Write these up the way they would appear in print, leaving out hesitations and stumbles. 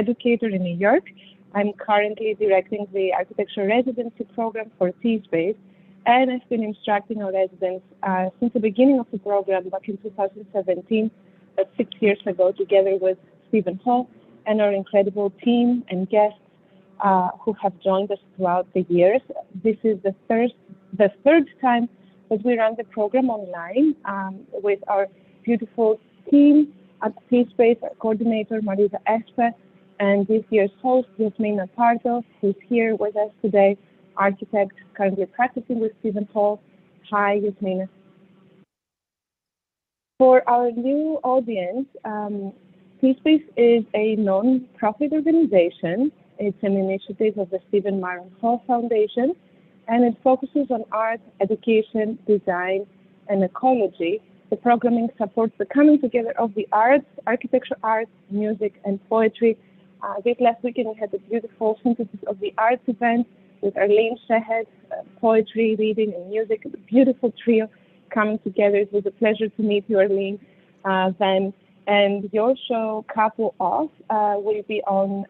educator in New York. I'm currently directing the Architecture Residency program for T-Space, and I've been instructing our residents since the beginning of the program back in 2017, 6 years ago, together with Stephen Hall and our incredible team and guests who have joined us throughout the years. This is the third time that we run the program online with our beautiful team at T-Space, our coordinator, Marisa Espe, and this year's host, Yasmina Pardo, who's here with us today, architect currently practicing with Stephen Hall. Hi, Yasmina. For our new audience, T-Space is a non-profit organization. It's an initiative of the Stephen Myron Hall Foundation, and it focuses on art, education, design, and ecology. The programming supports the coming together of the arts, architecture, art, music, and poetry. This last weekend, we had a beautiful synthesis of the arts event with Arlene Shechet, poetry, reading, and music, a beautiful trio coming together. It was a pleasure to meet you, Arlene, then. And your show, Couple Off, will be on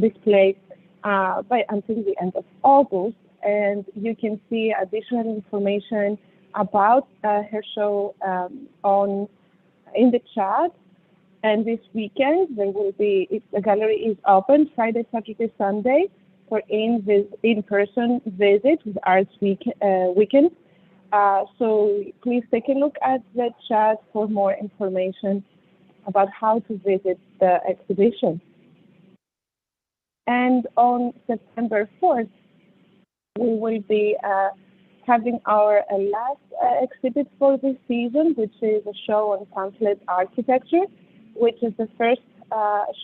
display until the end of August. And you can see additional information about her show in the chat. And this weekend, there will be, if the gallery is open, Friday, Saturday, Sunday, for in-person visit with Arts Weekend. So please take a look at the chat for more information about how to visit the exhibition. And on September 4th, we will be having our last exhibit for this season, which is a show on pamphlet architecture, which is the first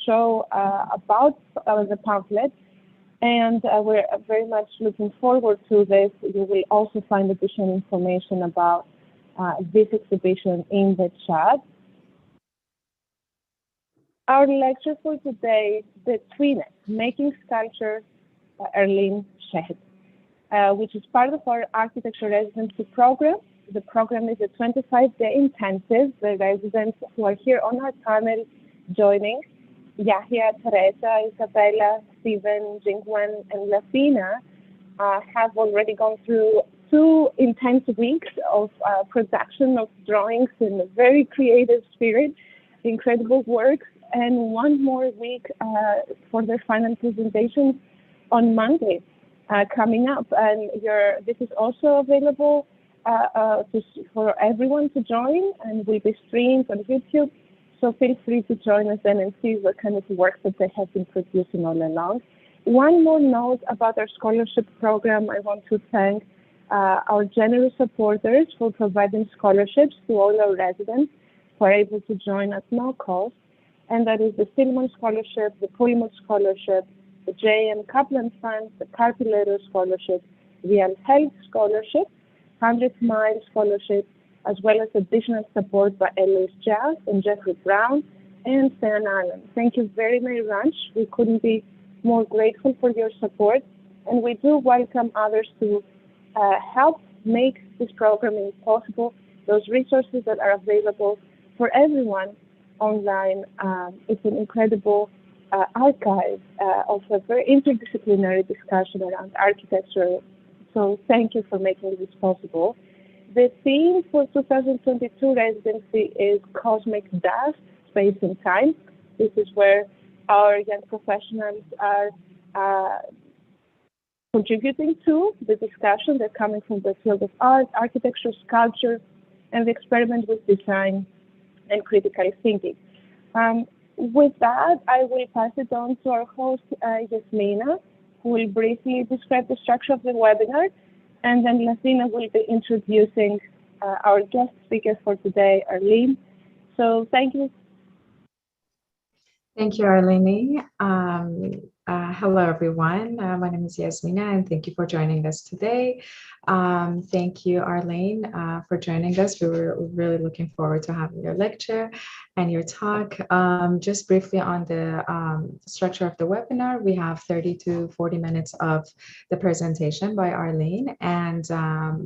show about the pamphlet. And we're very much looking forward to this. You will also find additional information about this exhibition in the chat. Our lecture for today, Betweenness, Making Sculpture by Arlene Shechet, which is part of our Architecture Residency program. The program is a 25-day intensive. The residents who are here on our panel joining, Yahya, Teresa, Isabella, Stephen, Jingwen, and Lafina, have already gone through 2 intense weeks of production of drawings in a very creative spirit, incredible works, and 1 more week for their final presentation on Monday coming up. And this is also available for everyone to join, and will be streamed on YouTube. So feel free to join us then and see what kind of work that they have been producing all along. One more note about our scholarship program. I want to thank our generous supporters for providing scholarships to all our residents who are able to join at no cost. And that is the Silman Scholarship, the Pullman Scholarship, the J.M. Kaplan Fund, the Carpilero Scholarship, the Health Scholarship, 100 Mile Scholarship, as well as additional support by Eloise Jazz and Jeffrey Brown and Stan Allen. Thank you very, very much. We couldn't be more grateful for your support, and we do welcome others to help make this programming possible. Those resources that are available for everyone online. It's an incredible archive of a very interdisciplinary discussion around architecture. So thank you for making this possible. The theme for 2022 residency is Cosmic Dust, Space and Time. This is where our young professionals are contributing to the discussion. They're coming from the field of art, architecture, sculpture, and the experiment with design and critical thinking. With that, I will pass it on to our host, Yasmina, who will briefly describe the structure of the webinar, and then Lassina will be introducing our guest speaker for today, Arlene. So thank you. Thank you, Arlene. Hello, everyone. My name is Yasmina, and thank you for joining us today. Thank you, Arlene, for joining us. We were really looking forward to having your lecture and your talk. Just briefly on the structure of the webinar, we have 30 to 40 minutes of the presentation by Arlene, and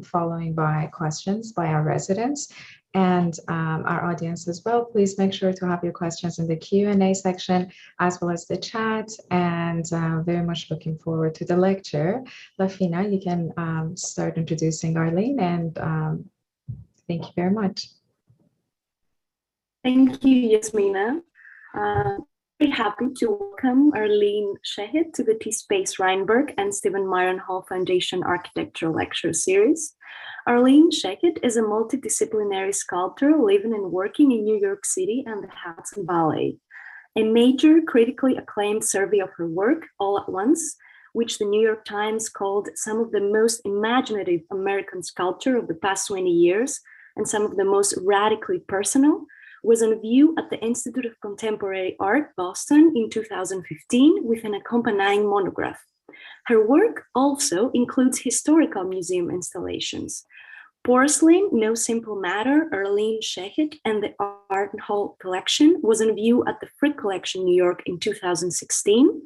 following by questions by our residents. and our audience as well. Please make sure to have your questions in the Q&A section as well as the chat, and very much looking forward to the lecture. Lafina, you can start introducing Arlene, and thank you very much. Thank you, Yasmina. Very happy to welcome Arlene Shechet to the T-Space Reinberg and Stephen Myron Hall Foundation Architectural Lecture Series. Arlene Shechet is a multidisciplinary sculptor living and working in New York City and the Hudson Valley. A major critically acclaimed survey of her work, All at Once, which the New York Times called some of the most imaginative American sculpture of the past 20 years and some of the most radically personal, was on view at the Institute of Contemporary Art, Boston in 2015 with an accompanying monograph. Her work also includes historical museum installations. Porcelain, No Simple Matter, Arlene Shechet, and the Art Hall Collection was on view at the Frick Collection, New York in 2016.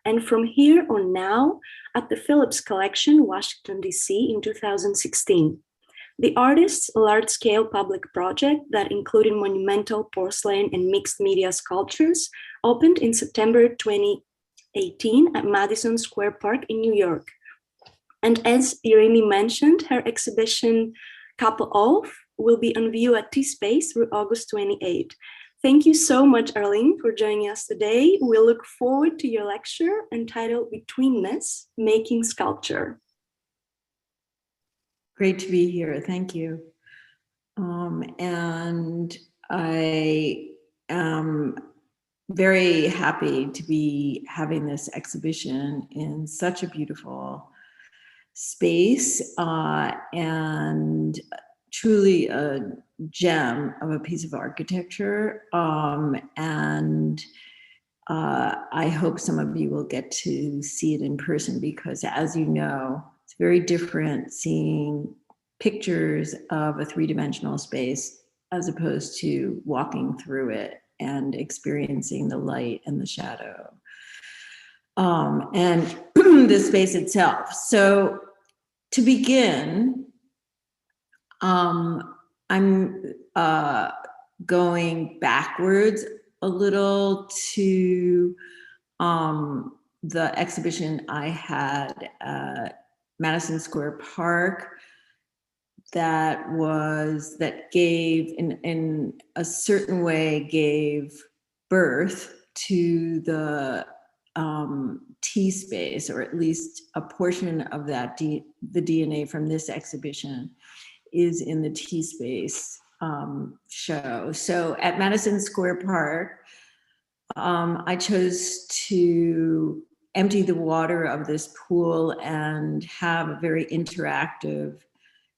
And from here on now at the Phillips Collection, Washington, D.C. in 2016. The artist's large-scale public project that included monumental porcelain and mixed media sculptures opened in September 2018 at Madison Square Park in New York. And as Irene mentioned, her exhibition Couple Off will be on view at T-Space through August 28. Thank you so much, Arlene, for joining us today. We look forward to your lecture entitled Betweenness, Making Sculpture. Great to be here. Thank you. And I am very happy to be having this exhibition in such a beautiful space and truly a gem of a piece of architecture. And I hope some of you will get to see it in person because, as you know, it's very different seeing pictures of a three-dimensional space as opposed to walking through it and experiencing the light and the shadow and the space itself. So to begin, I'm going backwards a little to the exhibition I had at Madison Square Park that gave, in a certain way, gave birth to the T-Space, or at least a portion of that, the DNA from this exhibition is in the T-Space show. So at Madison Square Park, I chose to empty the water of this pool and have a very interactive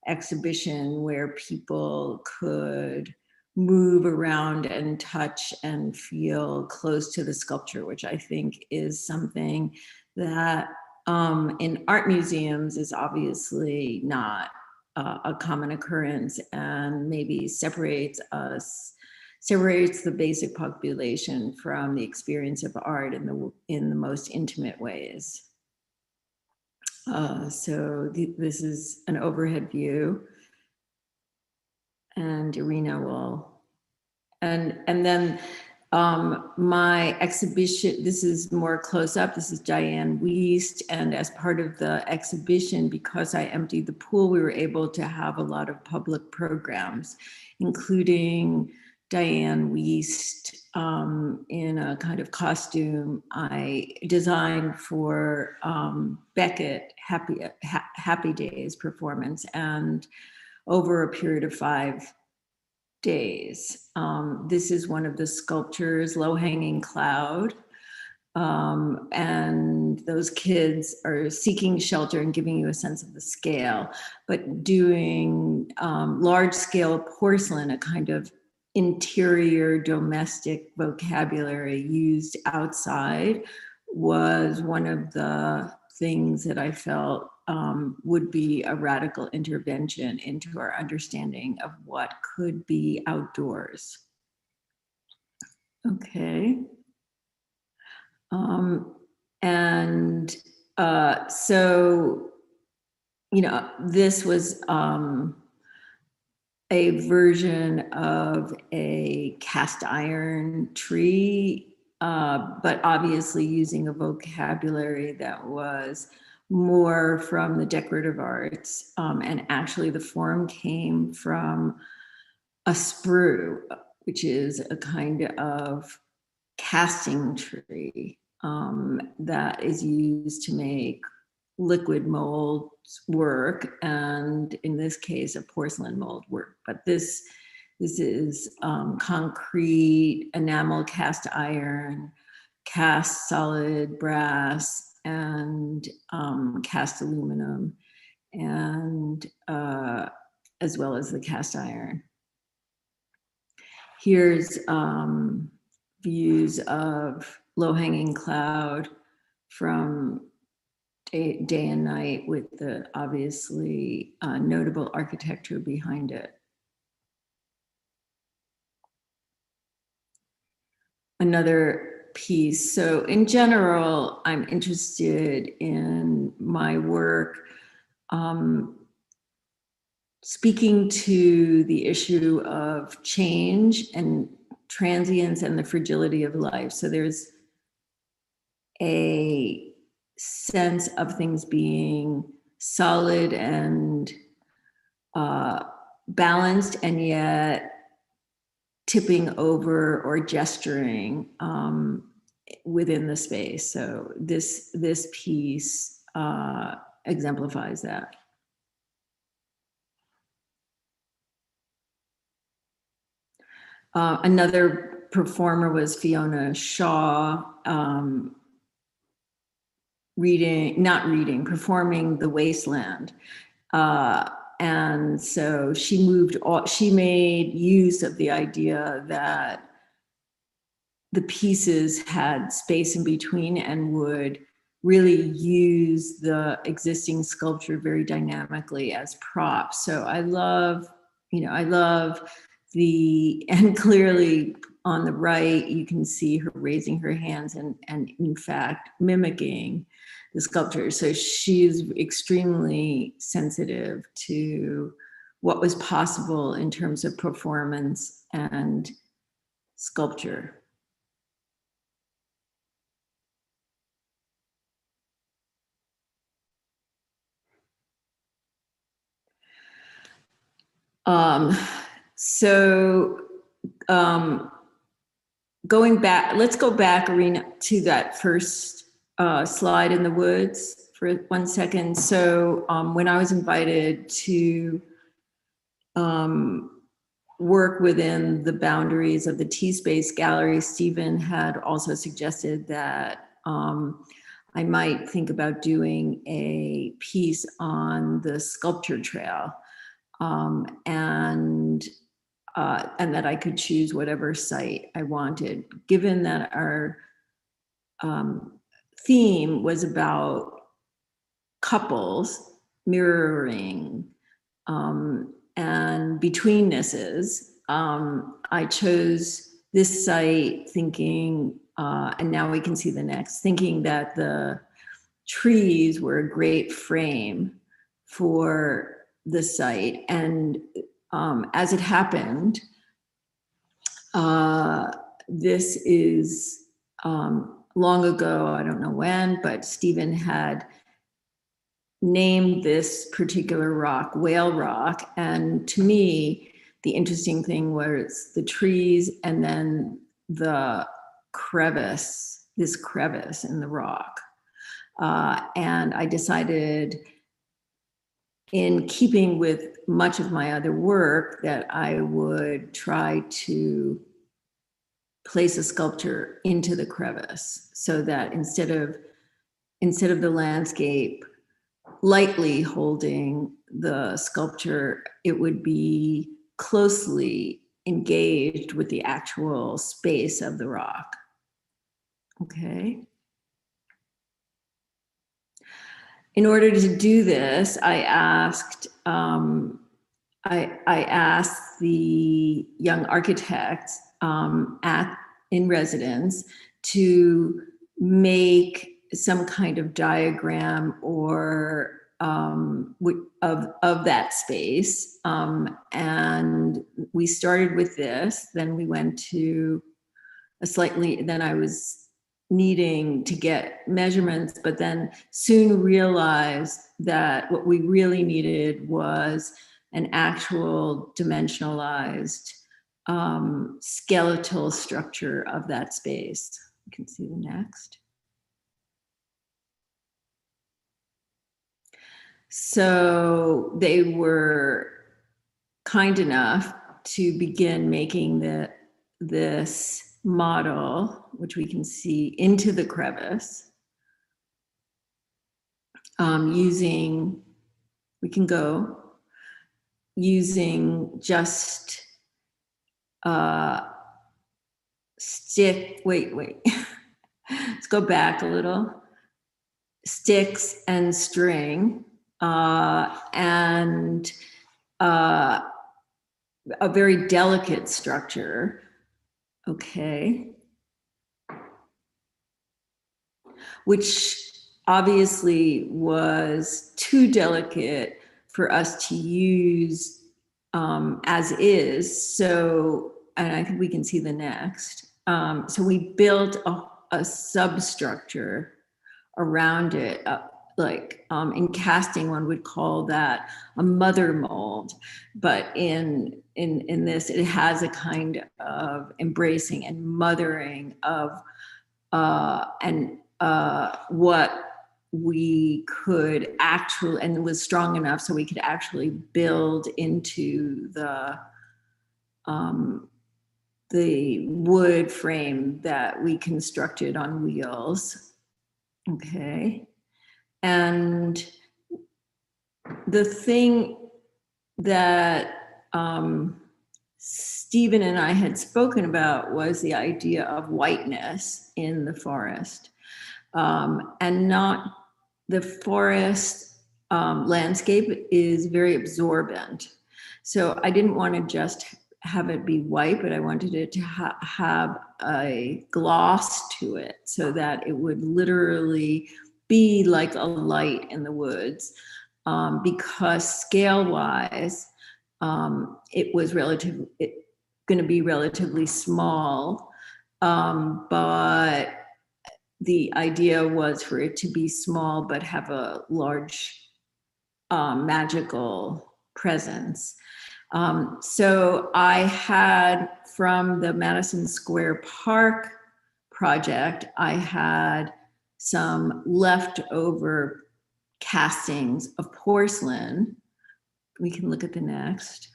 exhibition where people could move around and touch and feel close to the sculpture, which I think is something that in art museums is obviously not a common occurrence and maybe separates the basic population from the experience of art in the most intimate ways. So this is an overhead view, and Irina will, and then my exhibition, this is more close up, this is Diane Wiest, and as part of the exhibition, because I emptied the pool, we were able to have a lot of public programs, including Diane Wiest in a kind of costume I designed for Beckett Happy Days performance, and over a period of 5 days. This is one of the sculptures, Low Hanging Cloud, and those kids are seeking shelter and giving you a sense of the scale, but doing large scale porcelain, a kind of interior domestic vocabulary used outside, was one of the things that I felt would be a radical intervention into our understanding of what could be outdoors. Okay. So, you know, this was a version of a cast iron tree, but obviously using a vocabulary that was more from the decorative arts. And actually the form came from a sprue, which is a kind of casting tree that is used to make liquid molds work, and in this case, a porcelain mold work. But this is concrete, enamel cast iron, cast solid brass, and cast aluminum, and as well as the cast iron. Here's views of low-hanging cloud from day and night, with the obviously notable architecture behind it. Another piece. So in general, I'm interested in my work speaking to the issue of change and transience and the fragility of life. So there's a sense of things being solid and balanced, and yet tipping over or gesturing within the space. So this piece exemplifies that. Another performer was Fiona Shaw, performing The Wasteland. And so she made use of the idea that the pieces had space in between and would really use the existing sculpture very dynamically as props. So I love and clearly on the right, you can see her raising her hands and in fact mimicking the sculpture. So she's extremely sensitive to what was possible in terms of performance and sculpture. Going back, let's go back, Arena, to that first slide in the woods for 1 second. So when I was invited to work within the boundaries of the T-Space Gallery, Stephen had also suggested that I might think about doing a piece on the sculpture trail, and that I could choose whatever site I wanted. Given that our theme was about couples mirroring and betweennesses, I chose this site thinking, and now we can see the next, thinking that the trees were a great frame for the site. And as it happened, this is long ago, I don't know when, but Stephen had named this particular rock Whale Rock. And to me, the interesting thing was the trees and then the crevice, this crevice in the rock. And I decided, in keeping with much of my other work, that I would try to place a sculpture into the crevice, so that instead of the landscape lightly holding the sculpture, it would be closely engaged with the actual space of the rock. Okay. In order to do this, I asked the young architect in residence to make some kind of diagram or of that space. And we started with this, then we went to then I was needing to get measurements, but then soon realized that what we really needed was an actual dimensionalized skeletal structure of that space. You can see the next. So they were kind enough to begin making this model, which we can see into the crevice, using just wait. Let's go back a little. Sticks and string, and a very delicate structure. Okay. Which obviously was too delicate for us to use as is. So, and I think we can see the next. So we built a substructure around it, like in casting, one would call that a mother mold, but in this, it has a kind of embracing and mothering of what we could actually, and was strong enough so we could actually build into the wood frame that we constructed on wheels. Okay. And the thing that Stephen and I had spoken about was the idea of whiteness in the forest, and not the forest landscape is very absorbent. So I didn't want to just have it be white, but I wanted it to have a gloss to it so that it would literally be like a light in the woods, because scale-wise, it was going to be relatively small, but the idea was for it to be small but have a large magical presence. So I had, from the Madison Square Park project, I had some leftover castings of porcelain. We can look at the next.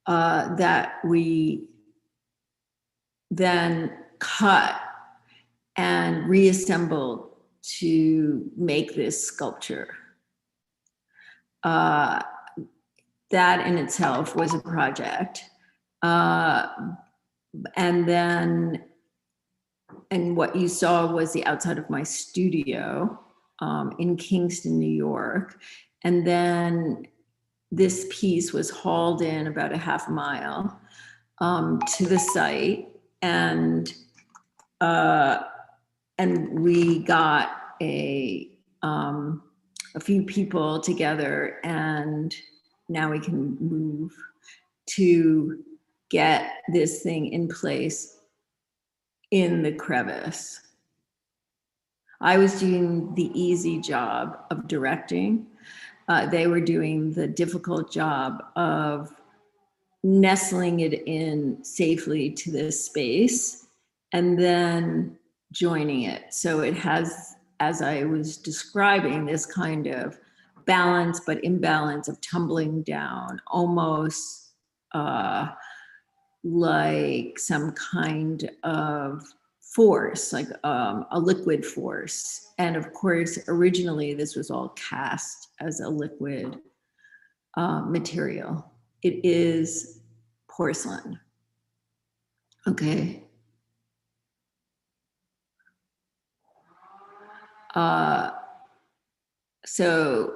That we then cut and reassembled to make this sculpture. That in itself was a project. And what you saw was the outside of my studio in Kingston, New York. And then this piece was hauled in about a half mile to the site, and we got a few people together, and now we can move to get this thing in place in the crevice. I was doing the easy job of directing. They were doing the difficult job of nestling it in safely to this space and then joining it. So it has, as I was describing, this kind of balance but imbalance of tumbling down, almost like some kind of force, like a liquid force. And of course, originally this was all cast as a liquid material. It is porcelain. Okay. So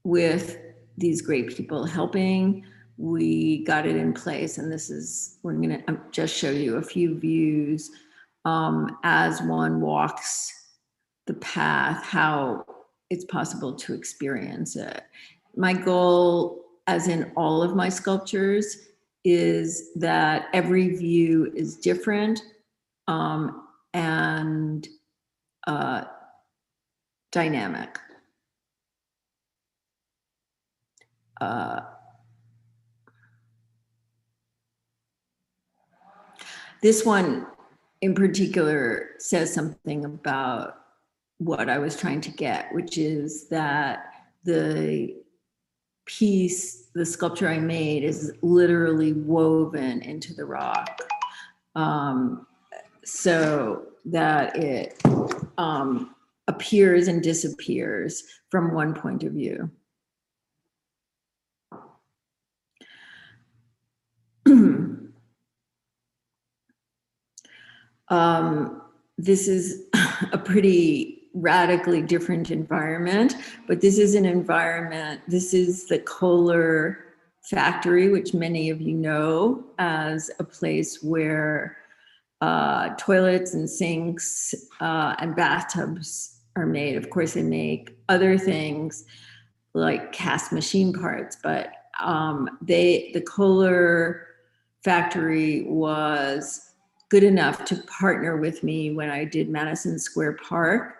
with these great people helping, we got it in place, and this is, we're gonna just show you a few views as one walks the path, how it's possible to experience it. My goal, as in all of my sculptures, is that every view is different and dynamic. This one in particular says something about what I was trying to get, which is that the piece, the sculpture I made, is literally woven into the rock, so that it appears and disappears from one point of view. This is a pretty radically different environment, but this is an environment, this is the Kohler factory, which many of you know as a place where toilets and sinks and bathtubs are made. Of course, they make other things like cast machine parts, but the Kohler factory was good enough to partner with me when I did Madison Square Park.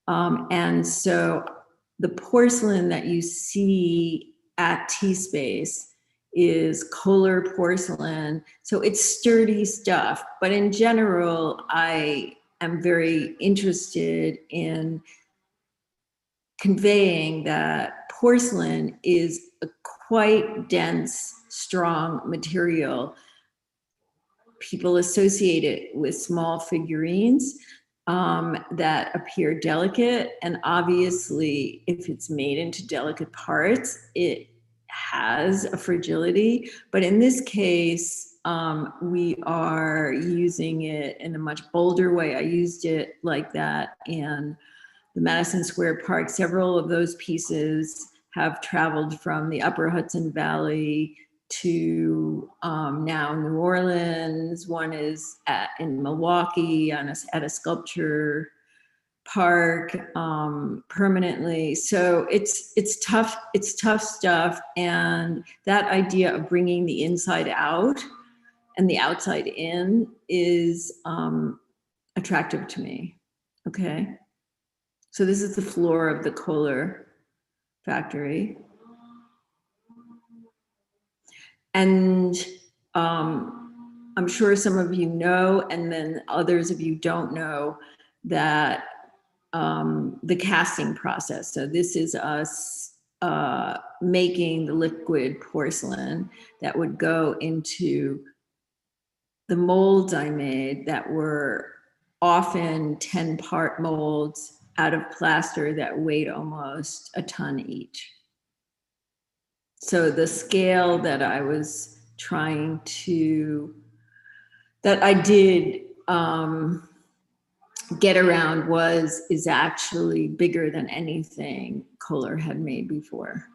And so the porcelain that you see at T-Space is Kohler porcelain. So it's sturdy stuff, but in general, I am very interested in conveying that porcelain is a quite dense, strong material. People associate it with small figurines that appear delicate. And obviously, if it's made into delicate parts, it has a fragility. But in this case, we are using it in a much bolder way. I used it like that in the Madison Square Park. Several of those pieces have traveled from the Upper Hudson Valley to now New Orleans. One is in Milwaukee at a sculpture park permanently. So it's tough stuff. And that idea of bringing the inside out and the outside in is attractive to me. Okay. So this is the floor of the Kohler factory. And I'm sure some of you know, and then others of you don't know, that the casting process. So this is us making the liquid porcelain that would go into the molds I made that were often 10-part molds out of plaster that weighed almost a ton each. So the scale that I was trying to, that I did get around is actually bigger than anything Kohler had made before.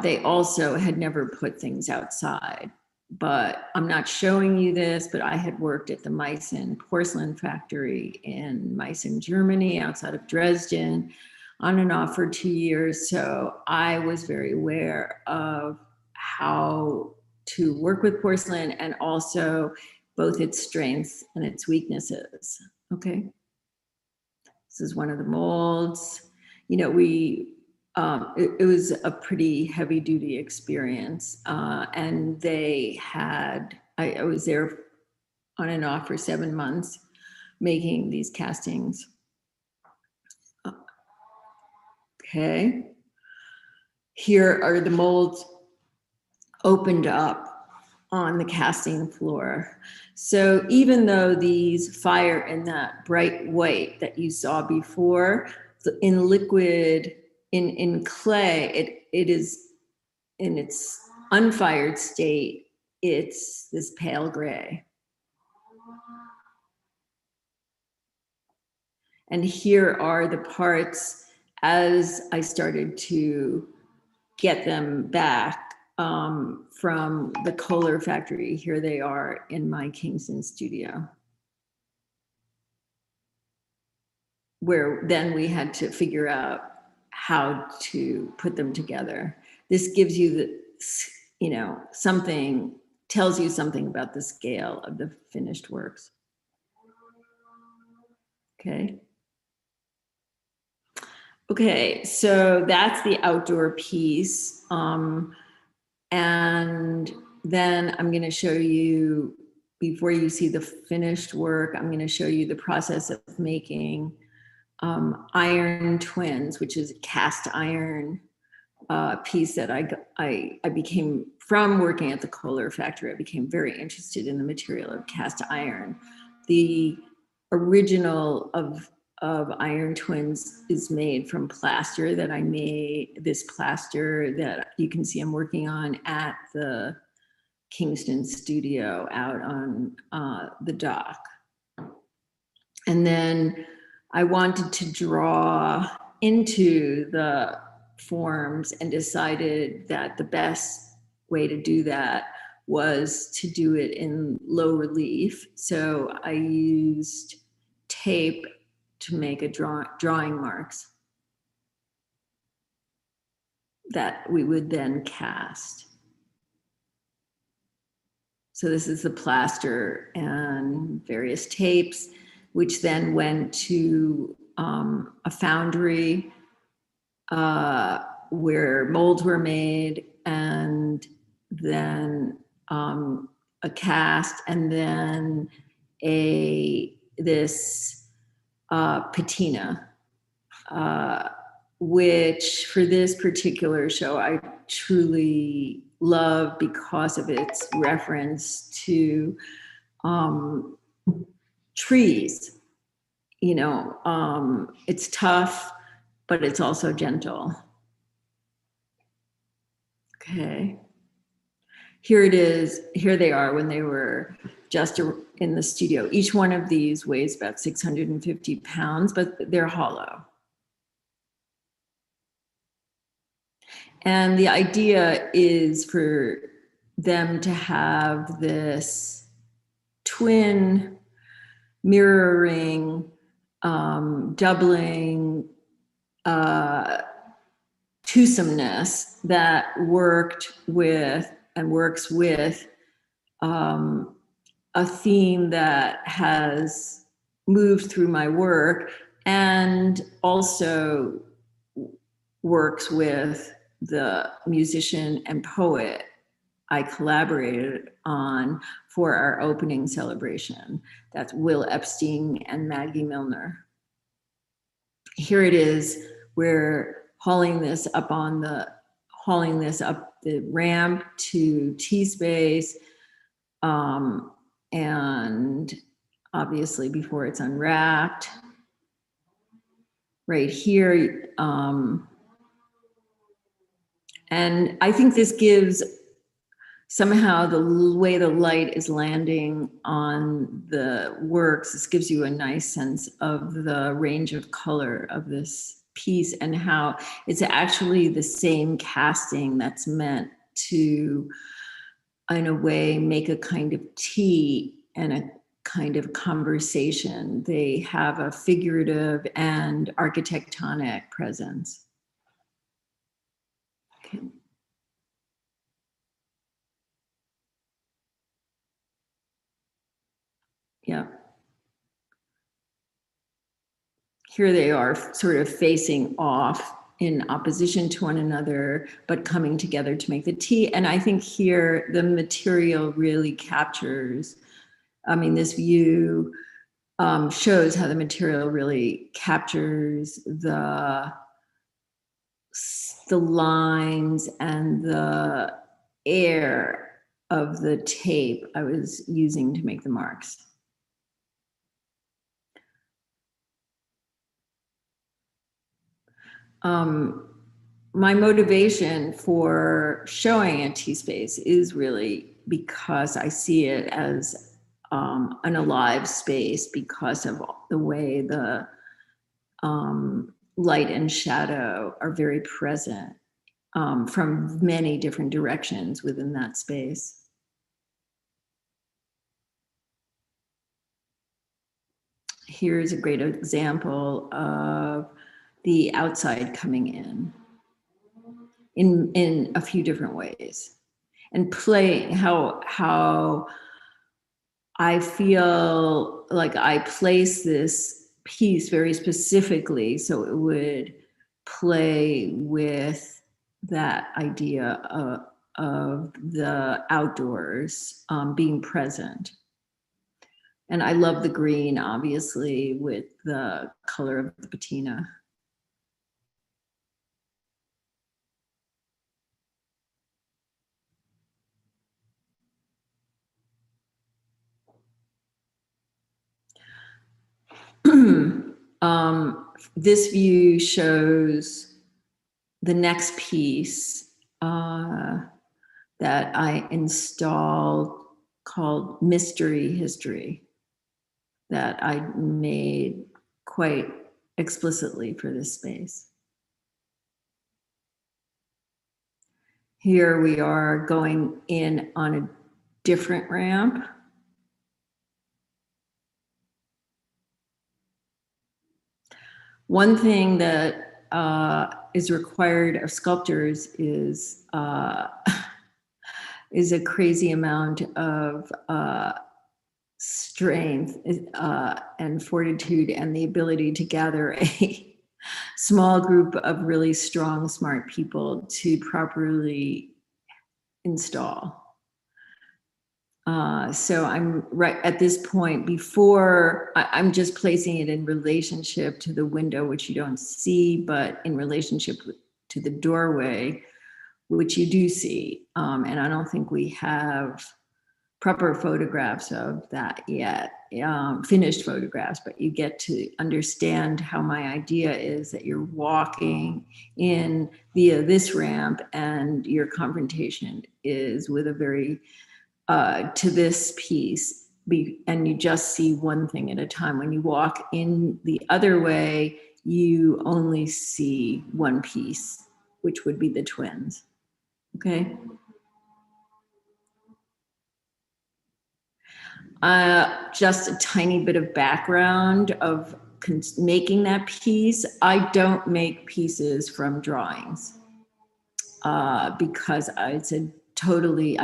They also had never put things outside, but I'm not showing you this, but I had worked at the Meissen porcelain factory in Meissen, Germany, outside of Dresden, on and off for 2 years. So I was very aware of how to work with porcelain and also both its strengths and its weaknesses. Okay. This is one of the molds. You know, it was a pretty heavy duty experience. And they had, I was there on and off for 7 months making these castings. Okay. Here are the molds opened up on the casting floor. So even though these fire in that bright white that you saw before, in liquid, in clay, it is in its unfired state, it's this pale gray. And here are the parts as I started to get them back from the Kohler factory. Here they are in my Kingston studio. where then we had to figure out how to put them together. This gives you the, you know, something, tells you something about the scale of the finished works. Okay. Okay, so that's the outdoor piece. And then I'm going to show you, before you see the finished work, I'm going to show you the process of making iron twins, which is a cast iron piece that I became, from working at the Kohler factory, I became very interested in the material of cast iron. The original of iron twins is made from plaster that I made, this plaster that you can see I'm working on at the Kingston studio out on the dock. And then I wanted to draw into the forms and decided that the best way to do that was to do it in low relief. So I used tape to make a drawing marks that we would then cast. So this is the plaster and various tapes, which then went to a foundry where molds were made, and then a cast, and then this patina, which for this particular show I truly love because of its reference to trees. You know, it's tough, but it's also gentle. Okay. Here it is. Here they are when they were just in the studio. Each one of these weighs about 650 pounds, but they're hollow. And the idea is for them to have this twin mirroring, doubling twosomeness that worked with and works with a theme that has moved through my work and also works with the musician and poet I collaborated on for our opening celebration. That's Will Epstein and Maggie Milner. Here it is. We're hauling this up the ramp to T-Space, and obviously before it's unwrapped. Right here, and I think this gives somehow the way the light is landing on the works, this gives you a nice sense of the range of color of this piece and how it's actually the same casting that's meant to, in a way, make a kind of tea and a kind of conversation. They have a figurative and architectonic presence. Okay. Yeah. Here they are sort of facing off in opposition to one another, but coming together to make the tea. And I think here the material really captures, I mean, this view shows how the material really captures the lines and the air of the tape I was using to make the marks. My motivation for showing a T-Space is really because I see it as an alive space because of the way the light and shadow are very present from many different directions within that space. here's a great example of the outside coming in a few different ways, and playing how I feel like I place this piece very specifically so it would play with that idea of the outdoors being present. And I love the green, obviously, with the color of the patina. This view shows the next piece that I installed called Mystery History, that I made quite explicitly for this space. Here we are going in on a different ramp. One thing that is required of sculptors is a crazy amount of strength and fortitude, and the ability to gather a small group of really strong, smart people to properly install. So I'm right at this point, before I'm just placing it in relationship to the window, which you don't see, but in relationship to the doorway, which you do see. And I don't think we have proper photographs of that yet, finished photographs, but you get to understand how my idea is that you're walking in via this ramp, and your confrontation is with a very to this piece, and you just see one thing at a time. When you walk in the other way, you only see one piece, which would be the twins. Okay. Just a tiny bit of background of making that piece. I don't make pieces from drawings because I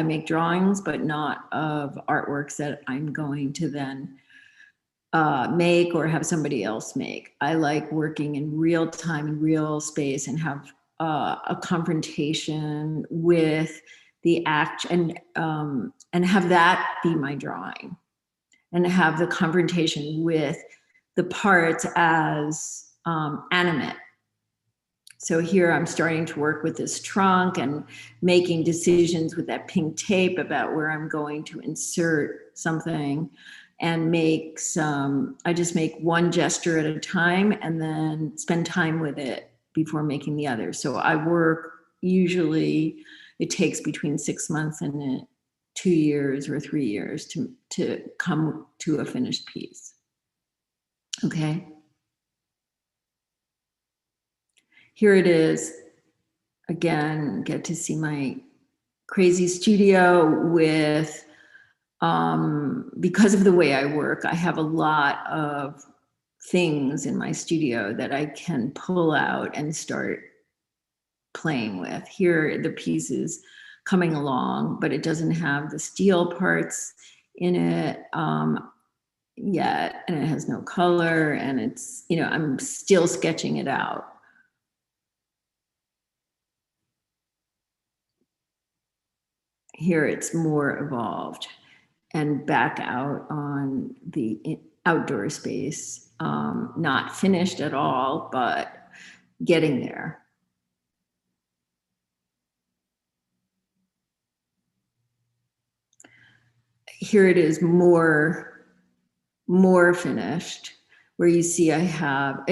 make drawings, but not of artworks that I'm going to then make or have somebody else make. I like working in real time, in real space, and have a confrontation with the act, and have that be my drawing, and have the confrontation with the parts as animate. So here I'm starting to work with this trunk and making decisions with that pink tape about where I'm going to insert something, and I just make one gesture at a time and then spend time with it before making the other. So I work, usually it takes between 6 months and 2 years or 3 years to come to a finished piece. Okay. Here it is. Again, get to see my crazy studio with, because of the way I work, I have a lot of things in my studio that I can pull out and start playing with. Here, the piece is coming along, but it doesn't have the steel parts in it yet, and it has no color, and it's, I'm still sketching it out. Here it's more evolved and back out on the outdoor space, not finished at all, but getting there. Here it is more finished, where you see it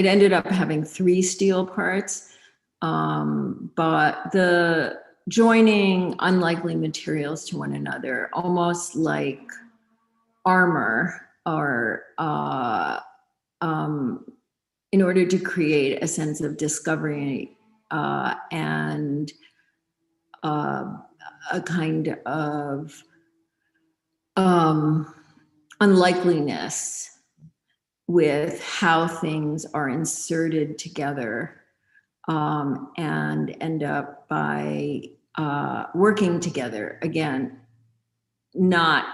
ended up having 3 steel parts, but the joining unlikely materials to one another, almost like armor, or in order to create a sense of discovery and a kind of unlikeliness with how things are inserted together and end up by working together. Again, not,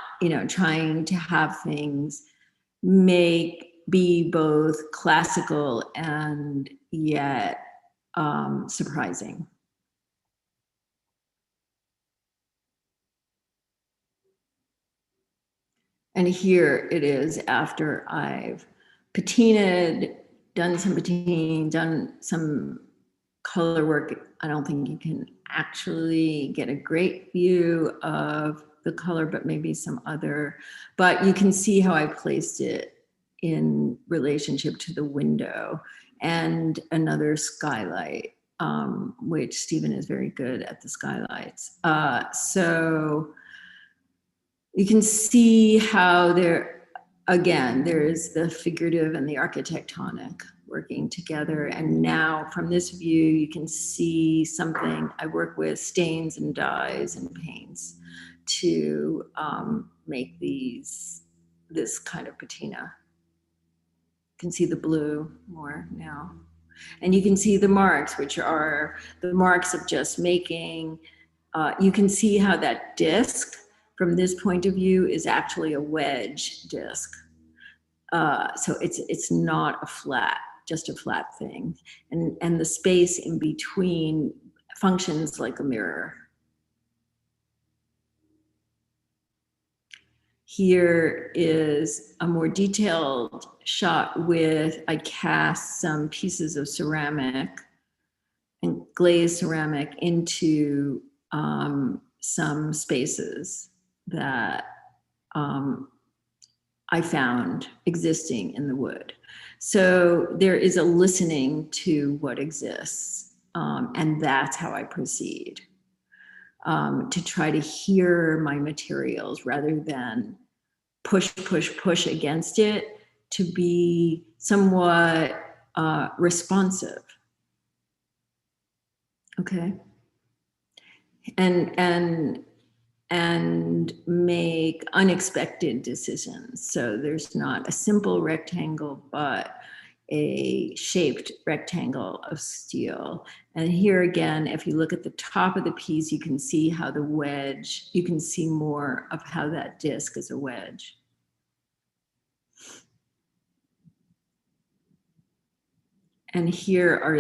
trying to have things be both classical and yet surprising. And here it is after I've patinaed, done some patining, done some color work. I don't think you can actually get a great view of the color, but maybe some other, but you can see how I placed it in relationship to the window and another skylight, which Stephen is very good at the skylights. So you can see how there's the figurative and the architectonic working together. And now from this view, you can see something. I work with stains and dyes and paints to make this kind of patina. You can see the blue more now. And you can see the marks, which are the marks of just making. You can see how that disc, from this point of view, is actually a wedge disc. So it's not just a flat thing. And the space in between functions like a mirror. Here is a more detailed shot with, I cast some pieces of ceramic and glazed ceramic into some spaces that I found existing in the wood. So there is a listening to what exists, and that's how I proceed, to try to hear my materials rather than push against it, to be somewhat responsive. Okay. And make unexpected decisions. So there's not a simple rectangle, but a shaped rectangle of steel. And here again, if you look at the top of the piece, you can see how the wedge, you can see more of how that disc is a wedge. And here are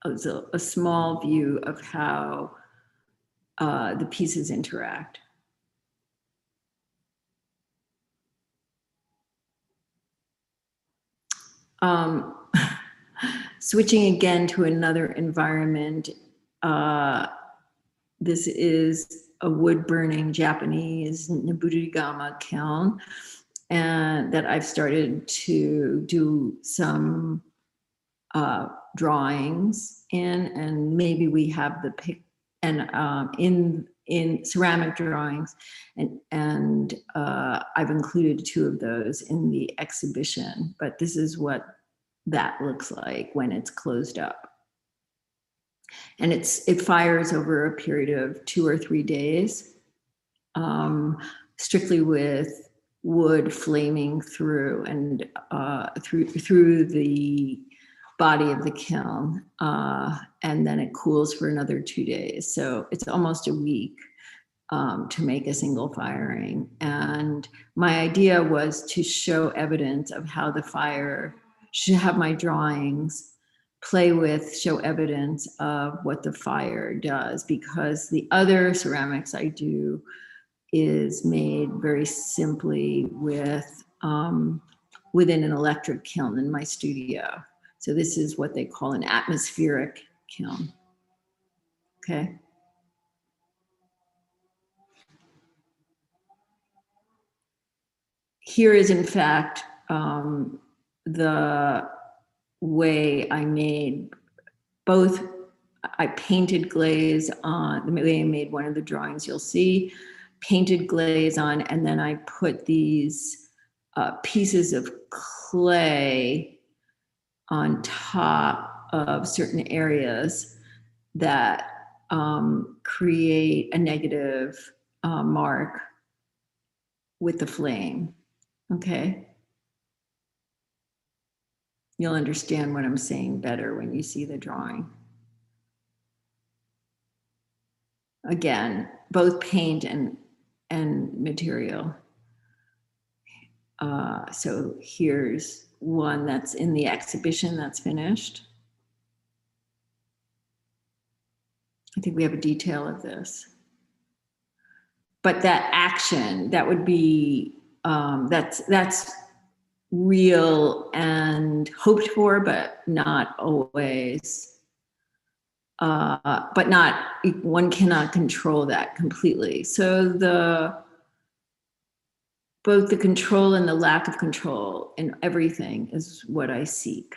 a small view of how the pieces interact. Switching again to another environment, this is a wood-burning Japanese Nobutagama kiln, and that I've started to do some drawings in, and maybe we have the pic, and in ceramic drawings, and I've included 2 of those in the exhibition, but this is what that looks like when it's closed up. And it fires over a period of 2 or 3 days, strictly with wood flaming through and through the body of the kiln, and then it cools for another 2 days. So it's almost a week to make a single firing. And my idea was to show evidence of how the fire should have my drawings show evidence of what the fire does, because the other ceramics I do is made very simply with within an electric kiln in my studio. So this is what they call an atmospheric kiln. Okay. Here is, in fact, the way I made both. I painted glaze on, the way I made one of the drawings you'll see, painted glaze on, and then I put these pieces of clay on top of certain areas that create a negative mark with the flame. Okay. You'll understand what I'm saying better when you see the drawing. Again, both paint and material. So here's one that's in the exhibition that's finished. I think we have a detail of this. But that action, that would be, that's real and hoped for, but not always. But not, one cannot control that completely. So both the control and the lack of control in everything is what I seek.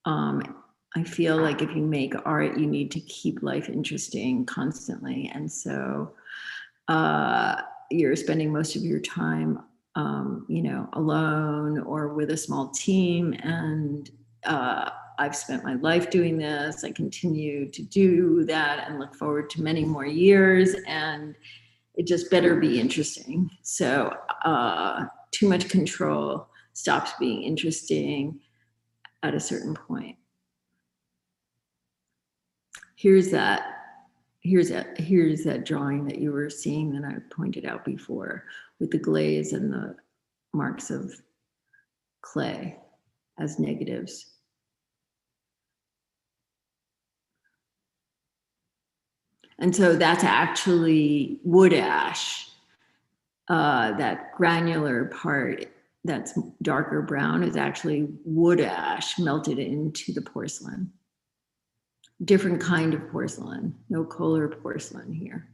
I feel like if you make art, you need to keep life interesting constantly. And so you're spending most of your time, you know, alone or with a small team. And I've spent my life doing this. I continue to do that and look forward to many more years. And it just better be interesting. So too much control stops being interesting at a certain point. Here's that drawing that you were seeing that I pointed out before with the glaze and the marks of clay as negatives. And so that's actually wood ash. That granular part that's darker brown is actually wood ash melted into the porcelain. Different kind of porcelain, no Kohler porcelain here.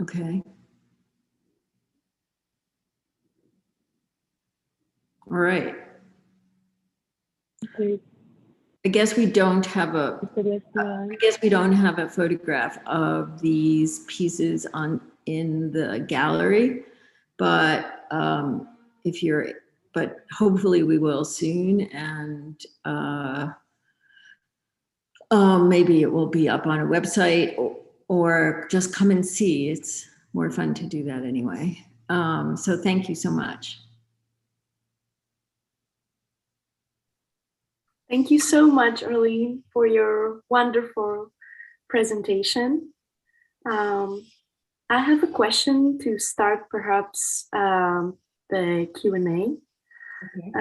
Okay. All right. Okay. I guess we don't have a photograph of these pieces in the gallery, but but hopefully we will soon, and maybe it will be up on a website, or just come and see. It's more fun to do that anyway. So thank you so much. Thank you so much, Arlene, for your wonderful presentation. I have a question to start perhaps the Q&A. Okay.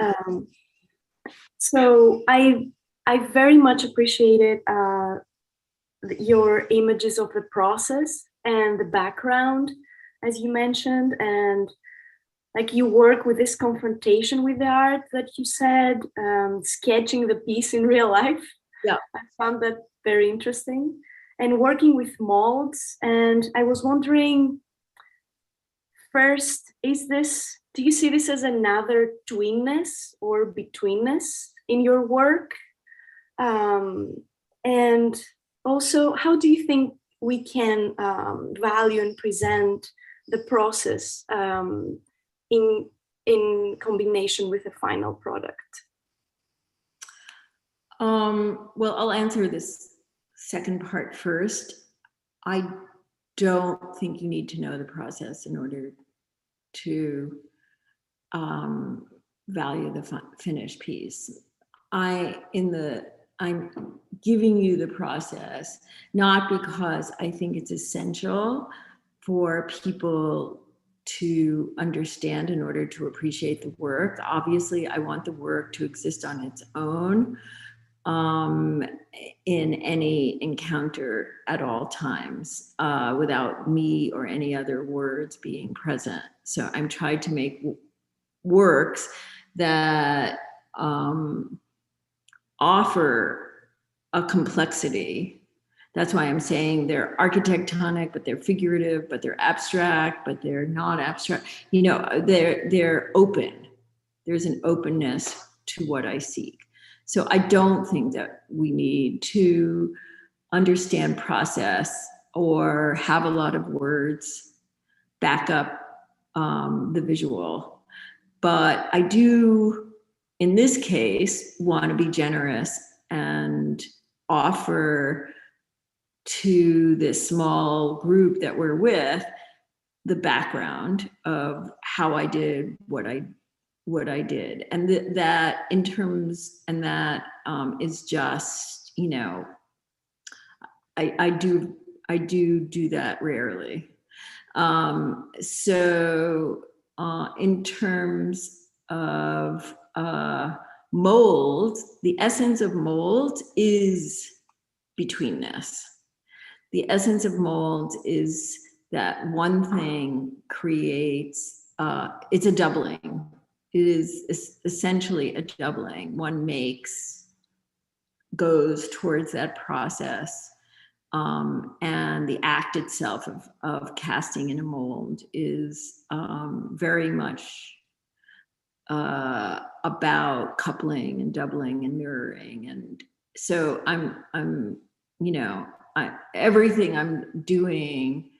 So I very much appreciated your images of the process and the background, as you mentioned, and like you work with this confrontation with the art that you said, sketching the piece in real life. Yeah, I found that very interesting, and working with molds. And I was wondering, first, do you see this as another tweeness or betweenness in your work? And also, how do you think we can value and present the process in combination with the final product? Well, I'll answer this second part first. I don't think you need to know the process in order to value the finished piece. I'm giving you the process, not because I think it's essential for people to understand in order to appreciate the work. Obviously, I want the work to exist on its own in any encounter at all times without me or any other words being present. So I'm trying to make works that offer a complexity. That's why I'm saying they're architectonic, but they're figurative, but they're abstract, but they're not abstract. You know, they're open. There's an openness to what I seek. So I don't think that we need to understand process or have a lot of words back up the visual. But I do, in this case, want to be generous and offer to this small group that we're with the background of how I did what I did, and that in terms, and that is just, you know, I do that rarely. So in terms of mold, the essence of mold is betweenness. The essence of mold is that one thing creates, it's a doubling. It is essentially a doubling. One goes towards that process. And the act itself of casting in a mold is very much about coupling and doubling and mirroring. And so I'm you know, everything I'm doing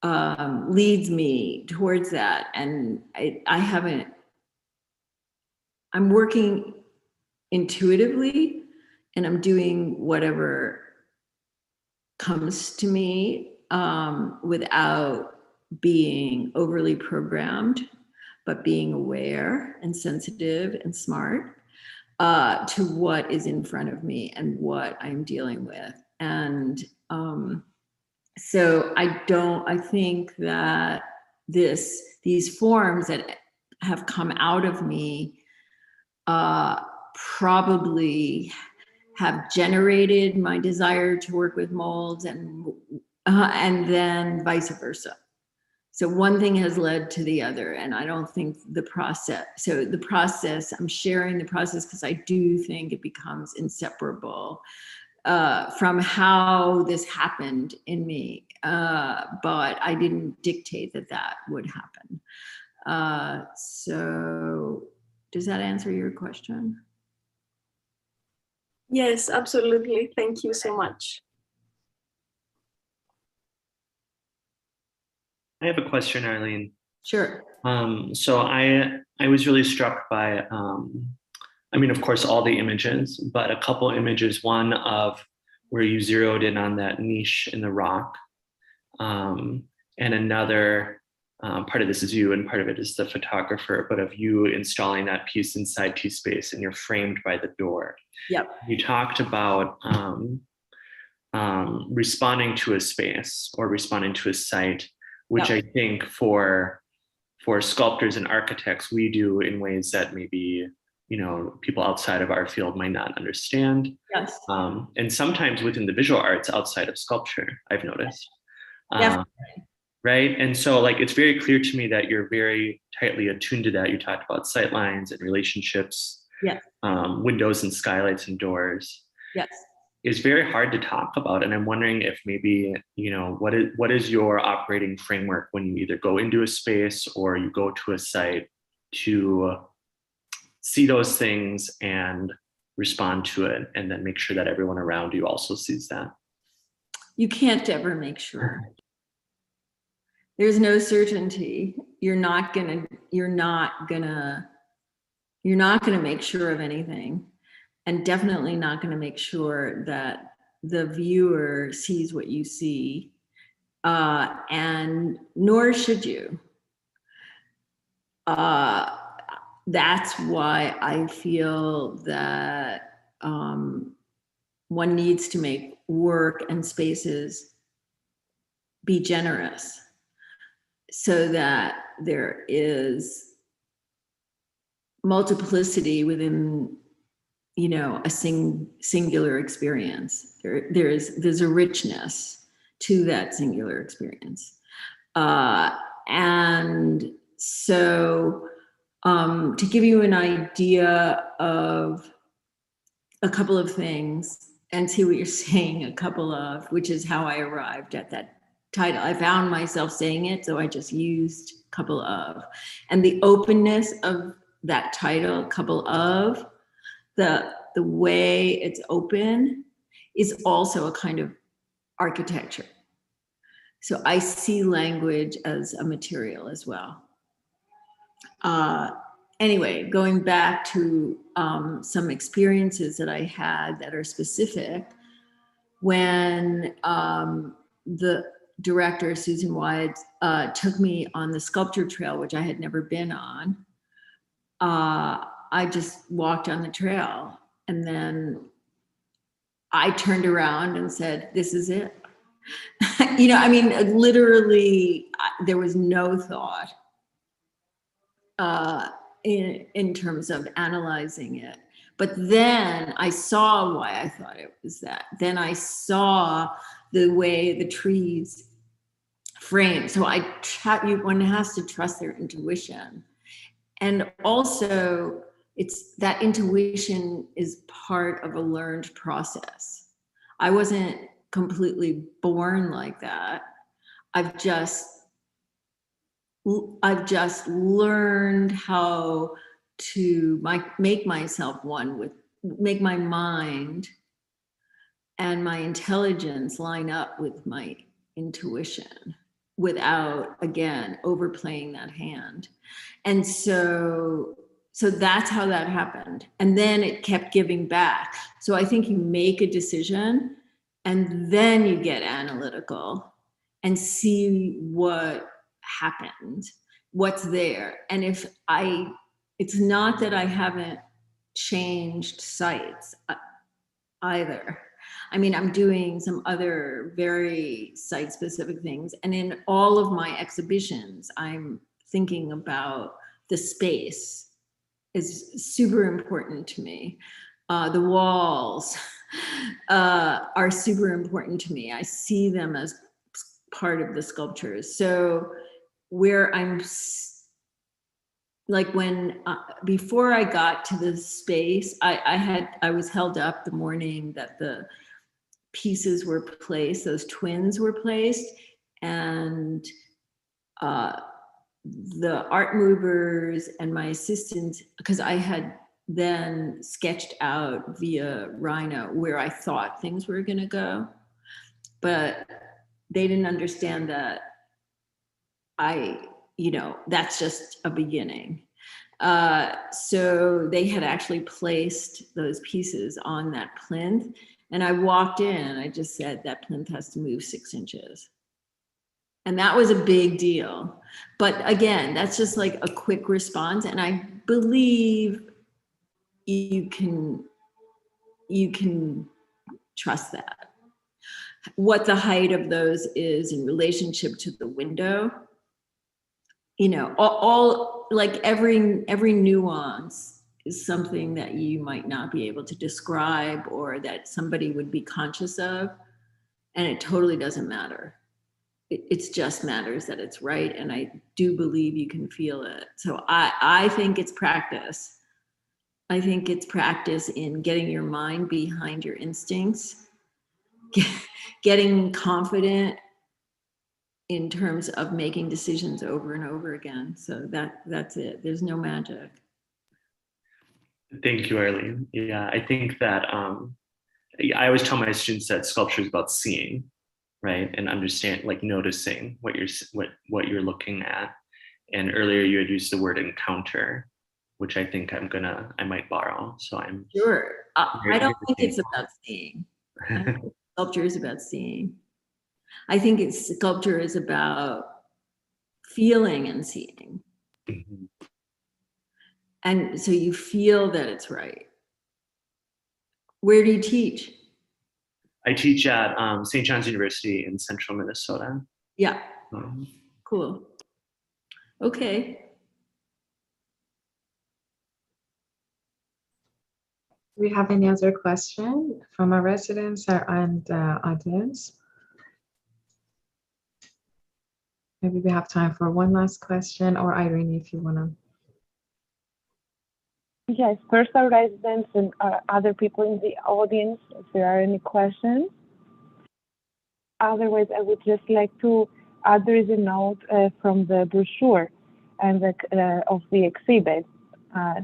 leads me towards that. And I'm working intuitively, and I'm doing whatever comes to me without being overly programmed, but being aware and sensitive and smart to what is in front of me and what I'm dealing with. And so I think that these forms that have come out of me probably have generated my desire to work with molds, and then vice versa. So one thing has led to the other, and I don't think the process, I'm sharing the process because I do think it becomes inseparable from how this happened in me, but I didn't dictate that would happen. So does that answer your question? Yes, absolutely. Thank you so much. I have a question, Arlene. Sure. So I was really struck by, I mean, of course, all the images, but a couple images, one of where you zeroed in on that niche in the rock, and another, part of this is you and part of it is the photographer, but of you installing that piece inside T-Space, and you're framed by the door. Yep. You talked about responding to a space or responding to a site, which Yep. I think for sculptors and architects, we do in ways that maybe, you know, people outside of our field might not understand. Yes. And sometimes within the visual arts outside of sculpture, I've noticed. Definitely. Right. And so like, it's very clear to me that you're very tightly attuned to that. You talked about sight lines and relationships, Yes. Windows and skylights and doors. Yes. Is very hard to talk about. And I'm wondering if maybe, you know, what is your operating framework when you either go into a space or you go to a site to see those things and respond to it, and then make sure that everyone around you also sees that? You can't ever make sure. There's no certainty. You're not gonna make sure of anything. And definitely not going to make sure that the viewer sees what you see, and nor should you. That's why I feel that one needs to make work and spaces be generous, so that there is multiplicity within, you know, a singular experience. There's a richness to that singular experience. And so to give you an idea of a couple of things and see what you're saying, which is how I arrived at that title. I found myself saying it, so I just used couple of. And the openness of that title, couple of, the way it's open is also a kind of architecture. So I see language as a material as well. Anyway, going back to some experiences that I had that are specific, when the director, Susan Wide, took me on the sculpture trail, which I had never been on. I just walked on the trail, and then I turned around and said, this is it. You know, I mean, literally, there was no thought in terms of analyzing it. But then I saw why I thought it was that. Then I saw the way the trees frame. So one has to trust their intuition. And also, it's that intuition is part of a learned process. I wasn't completely born like that. I've just learned how to make myself one with, make my mind and my intelligence line up with my intuition without, again, overplaying that hand. And so that's how that happened. And then it kept giving back. So I think you make a decision and then you get analytical and see what happened, what's there. And it's not that I haven't changed sites either. I mean, I'm doing some other very site-specific things. And in all of my exhibitions, I'm thinking about the space is super important to me. The walls are super important to me. I see them as part of the sculptures. So where I'm like before I got to the space, I was held up the morning that the pieces were placed, those twins were placed, and the art movers and my assistants, because I had then sketched out via Rhino where I thought things were going to go, but they didn't understand that that's just a beginning. So they had actually placed those pieces on that plinth, and I walked in and I just said, that plinth has to move 6 inches. And that was a big deal. But again, that's just like a quick response. And I believe you can trust that. What the height of those is in relationship to the window, all like every nuance is something that you might not be able to describe or that somebody would be conscious of. And it totally doesn't matter. It just matters that it's right. And I do believe you can feel it. So I think it's practice. I think it's practice in getting your mind behind your instincts, getting confident in terms of making decisions over and over again. So that's it. There's no magic. Thank you, Arlene. Yeah, I think that I always tell my students that sculpture is about seeing, right, and understand, like noticing what you're looking at. And earlier you had used the word encounter, which I think I might borrow. So I'm sure. I don't think it's about seeing. I think sculpture is about seeing. I think sculpture is about feeling and seeing. Mm-hmm. And so you feel that it's right. Where do you teach? I teach at St. John's University in central Minnesota. Yeah, cool. Okay. Do we have any other question from our residents and audience? Maybe we have time for one last question, or Irene, if you want to. Yes, first our residents and other people in the audience, if there are any questions. Otherwise, I would just like to add, there is a note from the brochure and of the exhibit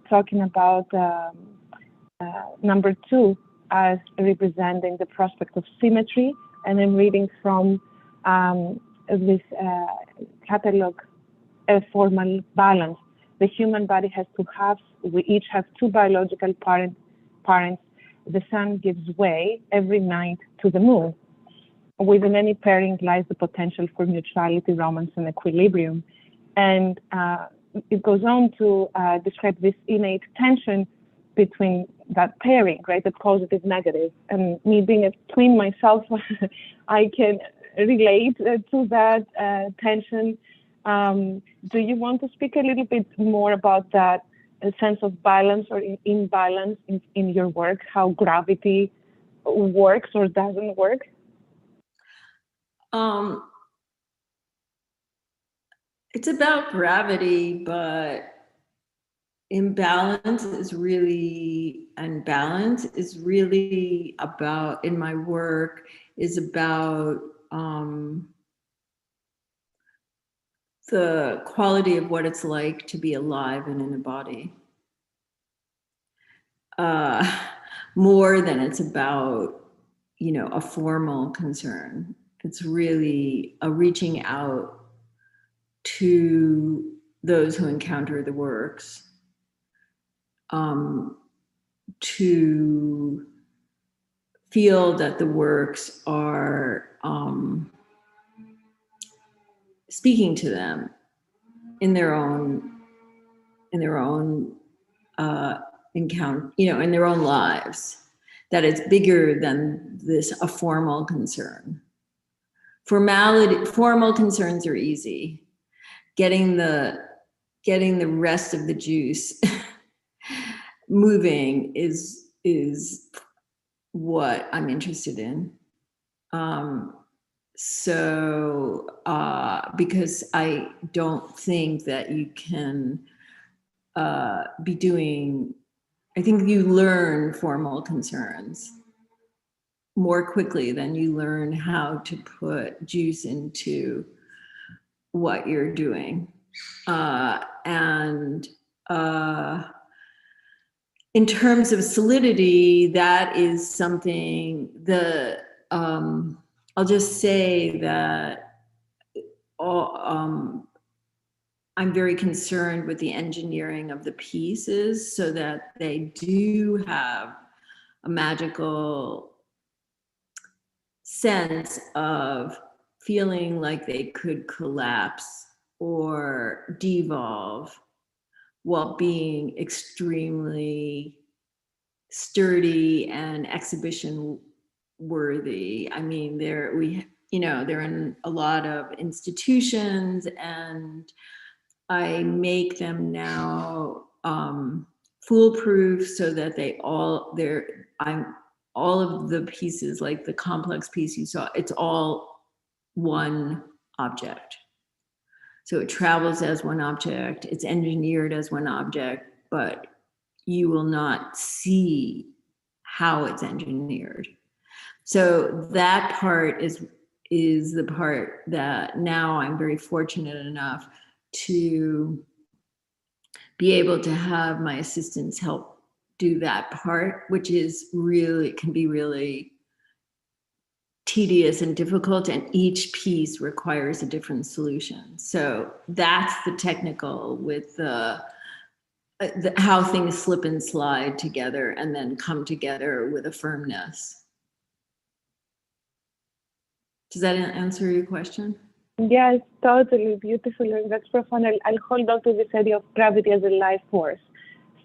talking about number 2 as representing the prospect of symmetry. And I'm reading from this catalog, A Formal Balance. The human body has 2 halves. We each have 2 biological parents. The sun gives way every night to the moon. within any pairing lies the potential for mutuality, romance, and equilibrium. And it goes on to describe this innate tension between that pairing, right? The positive, negative. And me being a twin myself, I can relate to that tension. Do you want to speak a little bit more about that sense of balance or imbalance in your work, how gravity works or doesn't work? It's about gravity, but imbalance is really, and balance is really about, in my work, is about the quality of what it's like to be alive and in a body. More than it's about, you know, a formal concern. It's really a reaching out to those who encounter the works, to feel that the works are speaking to them in their own encounter, you know, in their own lives, that it's bigger than a formal concern. Formal concerns are easy. Getting the rest of the juice moving is what I'm interested in. Because I don't think that you can be doing, I think you learn formal concerns more quickly than you learn how to put juice into what you're doing. In terms of solidity, that is something I'll just say that I'm very concerned with the engineering of the pieces so that they do have a magical sense of feeling like they could collapse or devolve while being extremely sturdy and exhibition worthy. I mean, they're in a lot of institutions, and I make them now foolproof so that all of the pieces, like the complex piece you saw, it's all one object. So it travels as one object, it's engineered as one object, but you will not see how it's engineered. So that part is the part that now I'm very fortunate enough to be able to have my assistants help do that part, which is really, can be really tedious and difficult, and each piece requires a different solution. So that's the technical with how things slip and slide together and then come together with a firmness. Does that answer your question? Yes, totally beautiful, and that's profound. I'll hold on to this idea of gravity as a life force,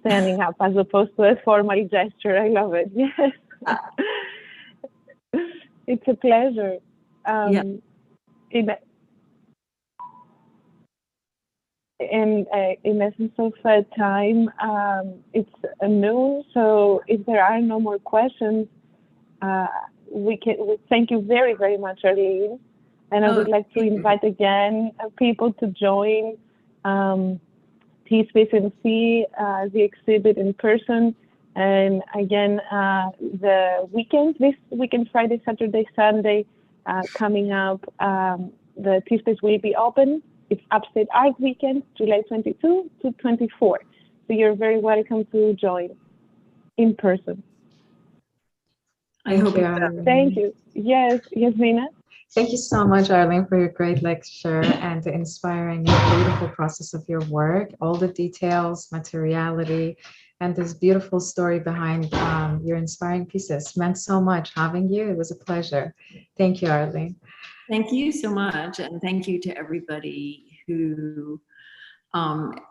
standing up as opposed to a formal gesture. I love it. Yes. It's a pleasure. Yeah. In essence of time, it's noon. So if there are no more questions, we thank you very, very much, Arlene. And I would like to invite again people to join T-Space and see the exhibit in person. And again, this weekend, Friday, Saturday, Sunday, coming up, the T-Space will be open. It's Upstate Art Weekend, July 22 to 24. So you're very welcome to join in person. I hope you Arlene. Thank you. Yes, Yasmina. Thank you so much, Arlene, for your great lecture and the inspiring and beautiful process of your work, all the details, materiality, and this beautiful story behind your inspiring pieces. Meant so much having you. It was a pleasure. Thank you, Arlene. Thank you so much. And thank you to everybody who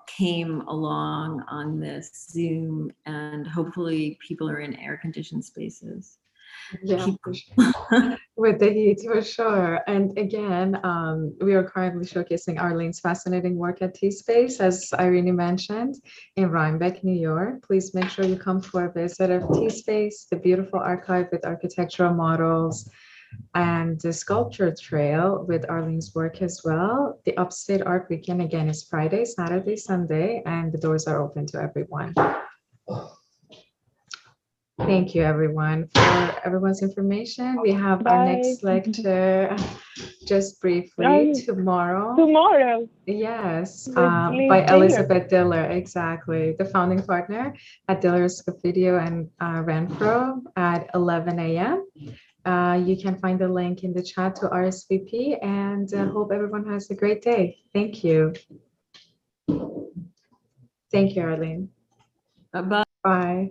came along on this Zoom, and hopefully people are in air-conditioned spaces. Yeah, for sure. With the heat, for sure. And again, we are currently showcasing Arlene's fascinating work at T-Space, as Irene mentioned, in Rhinebeck, New York. Please make sure you come for a visit of T-Space, the beautiful archive with architectural models, and the sculpture trail with Arlene's work as well. The Upstate Art Weekend, again, is Friday, Saturday, Sunday, and the doors are open to everyone. Thank you, everyone. For everyone's information, we have our next lecture just briefly tomorrow. Tomorrow. Yes, With by Liz Elizabeth Diller, exactly, the founding partner at Diller's Video and Renfro at 11 a.m. You can find the link in the chat to RSVP, and hope everyone has a great day. Thank you. Thank you, Arlene. Bye-bye. Bye.